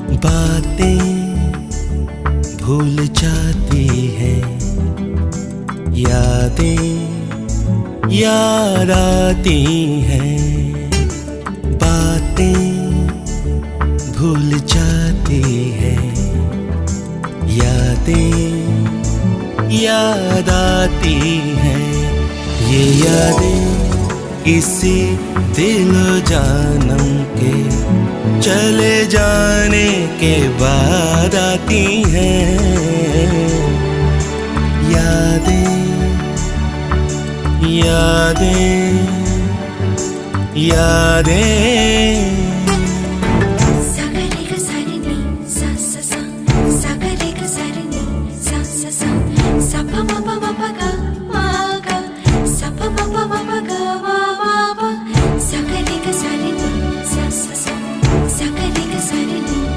बातें भूल जाती हैं, यादें याद आती हैं। बातें भूल जाती हैं, यादें याद आती हैं। ये यादें किसी दिलो जानम के चले जाने के बाद आती हैं। यादें यादें यादें